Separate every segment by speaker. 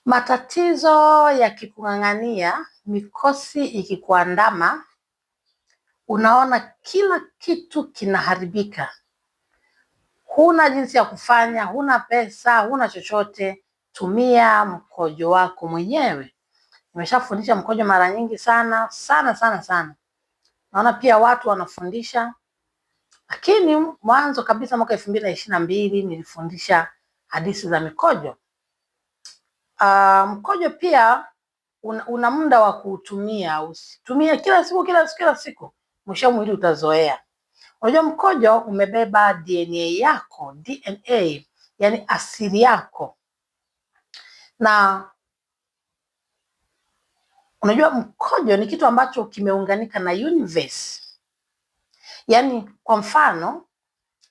Speaker 1: Matatizo yakikung'ang'ania, mikosi ikikuandama, unaona kila kitu kinaharibika, huna jinsi ya kufanya, huna pesa, huna chochote, tumia mkojo wako mwenyewe. Nimeshafundisha mkojo mara nyingi sana sana sana sana. Naona pia watu wanafundisha, lakini mwanzo kabisa mwaka 2022 nilifundisha hadithi za mikojo. Mkojo pia una muda wa kuutumia, usitumie kila siku, mwisho mwili utazoea. Unajua mkojo umebeba DNA yako, DNA, yani asili yako. Na unajua mkojo ni kitu ambacho kimeunganika na universe. Yani kwa mfano,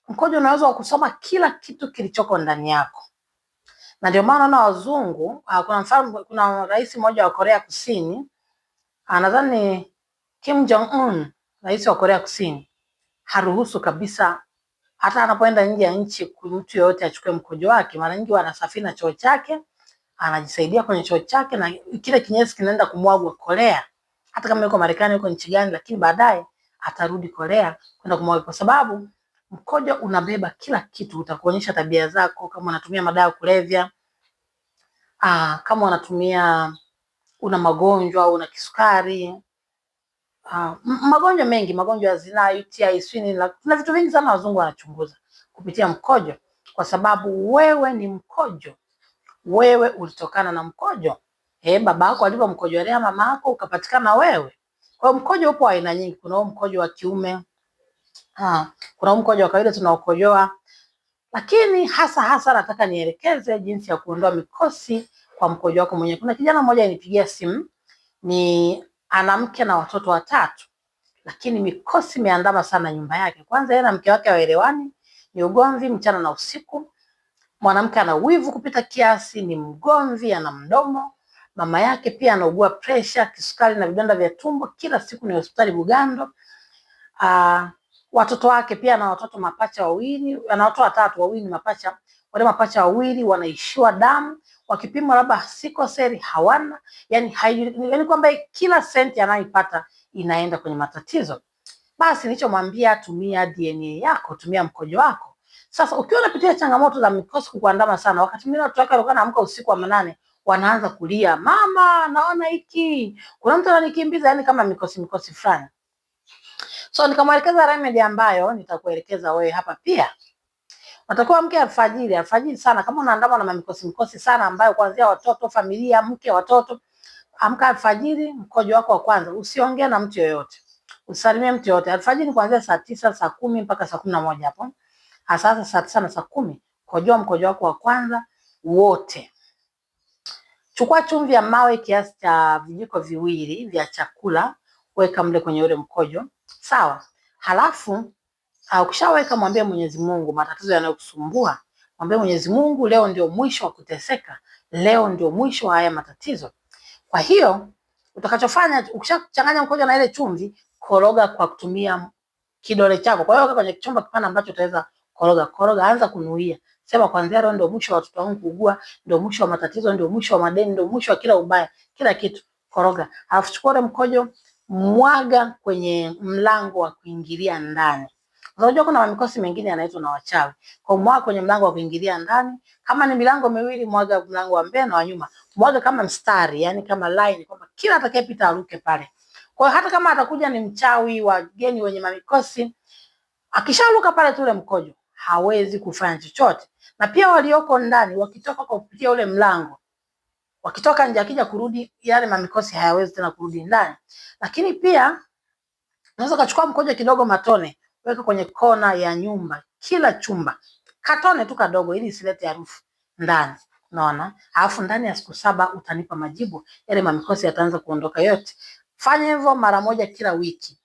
Speaker 1: mkojo unaweza kusoma kila kitu kilichoko ndani yako. Na ndio maana na wazungu, kuna rais mmoja wa Korea Kusini, nadhani Kim Jong Un, rais wa Korea Kusini, haruhusu kabisa hata anapoenda nje ya nchi mtu yoyote achukue mkojo wake. Mara nyingi wanasafiri na choo chake, anajisaidia kwenye choo chake na kile kinyesi kinaenda kumwagwa Korea. Hata kama yuko Marekani, yuko nchi gani, lakini baadaye atarudi Korea kwenda kumwaga, kwa sababu mkojo unabeba kila kitu. Utakuonyesha tabia zako, kama unatumia madawa kulevya, kama unatumia, una magonjwa, una kisukari, magonjwa mengi, magonjwa ya zinaa, UTI, swini, na vitu vingi sana wazungu wanachunguza kupitia mkojo, kwa sababu wewe ni mkojo. Wewe ulitokana na mkojo. Baba yako alipomkojolea mama yako ukapatikana wewe. Kwa hiyo mkojo upo aina nyingi. Kuna mkojo wa kiume, kuna mkojo wa kawaida tunaokojoa, lakini hasa nataka nielekeze jinsi ya kuondoa mikosi kwa mkojo wako mwenyewe. Kuna kijana mmoja alinipigia simu, ni ana mke na watoto 3, lakini mikosi imeandama sana nyumba yake. Kwanza yeye na mke wake hawaelewani, ni ugomvi mchana na usiku. Mwanamke ana wivu kupita kiasi, ni mgomvi, ana mdomo. Mama yake pia anaugua pressure, kisukari na vidonda vya tumbo, kila siku ni hospitali Bugando. Watoto wake pia, na watoto mapacha wawili, ana watoto 3, wawili mapacha. Wale mapacha wawili wanaishiwa damu, wakipimwa labda sikoseli hawana, yani kwamba kila senti anayoipata inaenda kwenye matatizo. Basi nilichomwambia, tumia DNA yako, tumia mkojo wako. Sasa ukiwa unapitia changamoto za mikosi kukuandama sana, wakati mwingine watu wake walikuwa anaamka usiku wa manane, wanaanza kulia, mama naona hiki, kuna mtu ananikimbiza, yani kama mikosi fulani. So nikamwelekeza remedy ambayo nitakuelekeza wewe hapa pia. Unatakiwa amke alfajiri sana, kama unaandama na mikosi sana ambayo kuanzia watoto, familia, mke, watoto, amka alfajiri, mkojo wako wa kwanza, usiongee na mtu yoyote, usalimie mtu yoyote. Alfajiri kuanzia saa 9, saa 10 mpaka saa 11 hapo. Sasa saa 9 na saa 10, kojoa mkojo wako wa kwanza wote. Chukua chumvi ya mawe kiasi cha vijiko 2 vya chakula, weka mle kwenye ule mkojo, sawa? Halafu ukishaweka, mwambie Mwenyezi Mungu matatizo yanayokusumbua. Mwambie Mwenyezi Mungu, leo ndio mwisho wa kuteseka, leo ndio mwisho wa haya matatizo. Kwa hiyo utakachofanya, ukishachanganya mkojo na ile chumvi, koroga kwa kutumia kidole chako. Kwa hiyo weka kwenye chombo kipana ambacho utaweza koroga, anza kunuia. Sema kuanzia leo ndio mwisho wa watoto wangu kuugua, ndio mwisho wa matatizo, ndio mwisho wa madeni, ndio mwisho wa kila ubaya, kila kitu. Koroga. Alafu chukua ule mkojo, mwaga kwenye mlango wa kuingilia ndani. Unajua kuna mikosi mengine yanaitwa na wachawi. Kwa mwaga kwenye mlango wa kuingilia ndani. Kama ni milango miwili, mwaga mlango wa mbele na wa nyuma. Mwaga kama mstari, yani kama line, kwamba kila atakayepita aruke pale. Kwa hata kama atakuja ni mchawi, wageni wenye mamikosi, akisharuka pale tule mkojo, hawezi kufanya chochote. Na pia walioko ndani wakitoka kwa kupitia ule mlango, wakitoka nje akija kurudi, yale mamikosi hayawezi tena kurudi ndani. Lakini pia unaweza kuchukua mkojo kidogo, matone, weka kwenye kona ya nyumba, kila chumba, katone tu kadogo, ili isilete harufu ndani. Unaona? Alafu ndani ya siku 7 utanipa majibu, yale mamikosi yataanza kuondoka yote. Fanya hivyo mara moja kila wiki.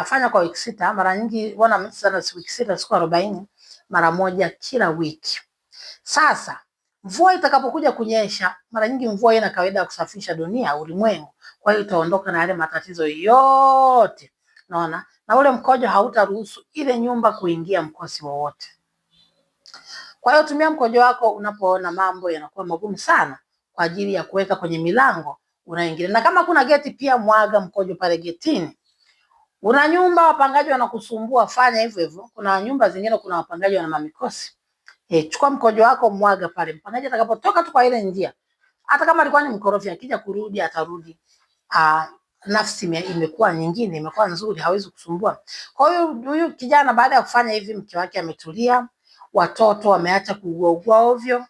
Speaker 1: Fanya kwa wiki 6, mara nyingi wana sana wiki 6, siku 40, mara moja kila wiki. Sasa mvua itakapokuja kunyesha, mara nyingi mvua ina kawaida ya kusafisha dunia, ulimwengu. Kwa hiyo itaondoka na yale matatizo yote. Unaona? Na ule mkojo hautaruhusu ile nyumba kuingia mkosi wowote. Kwa hiyo tumia mkojo wako unapoona mambo yanakuwa magumu sana. kwa ajili ya kuweka kwenye milango unaingia. Na kama kuna geti pia mwaga mkojo pale getini. Una nyumba wapangaji wanakusumbua, fanya hivyo hivyo. Kuna nyumba zingine kuna wapangaji wana mamikosi. Chukua mkojo wako mwaga pale. Mpangaji atakapotoka tu kwa ile njia, hata kama alikuwa ni mkorofi, akija kurudi atarudi nafsi imekuwa nyingine, imekuwa nzuri, hawezi kusumbua. Kwa hiyo huyu kijana baada ya kufanya hivi, mke wake ametulia, watoto wameacha kuugua ovyo.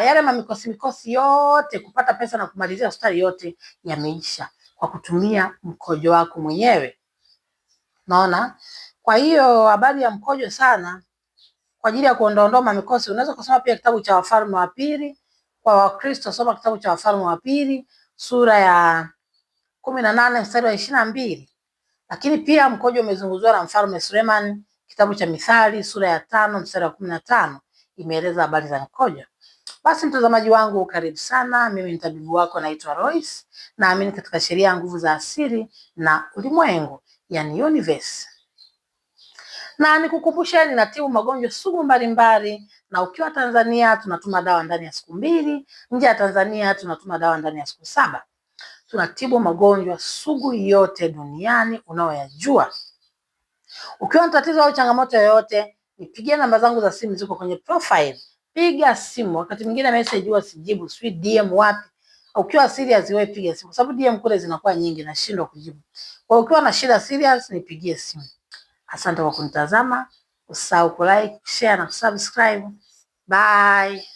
Speaker 1: Yale mikosi yote, kupata pesa na kumalizia hospitali yote yameisha kwa kutumia mkojo wako mwenyewe. Naona. Kwa hiyo habari ya mkojo sana kwa ajili ya kuondoa mamikosi, unaweza kusoma pia kitabu cha Wafalme wa Pili. Kwa Wakristo, soma kitabu cha Wafalme wa Pili sura ya 18 mstari wa 22. Lakini pia mkojo umezungumziwa na Mfalme Suleiman, kitabu cha Mithali sura ya 5 mstari wa 15, imeeleza habari za mkojo. Basi mtazamaji wangu, karibu sana. Mimi ni tabibu wako, naitwa Royce. Naamini katika sheria ya nguvu za asili na ulimwengu, yani universe. Na nikukumbusha, ninatibu magonjwa sugu mbalimbali, na ukiwa Tanzania tunatuma dawa ndani ya siku 2, nje ya Tanzania tunatuma dawa ndani ya siku 7. Tunatibu magonjwa sugu yote duniani unaoyajua. Ukiwa na tatizo au changamoto yoyote, nipigie, namba zangu za simu ziko kwenye profile. Piga simu. Wakati mwingine message huwa sijibu, sio DM wapi. Ukiwa serious wewe piga simu, kwa sababu DM kule zinakuwa nyingi na shindwa kujibu. Kwa ukiwa na shida serious nipigie simu. Asante kwa kunitazama. Usisahau ku like, share na subscribe. Bye.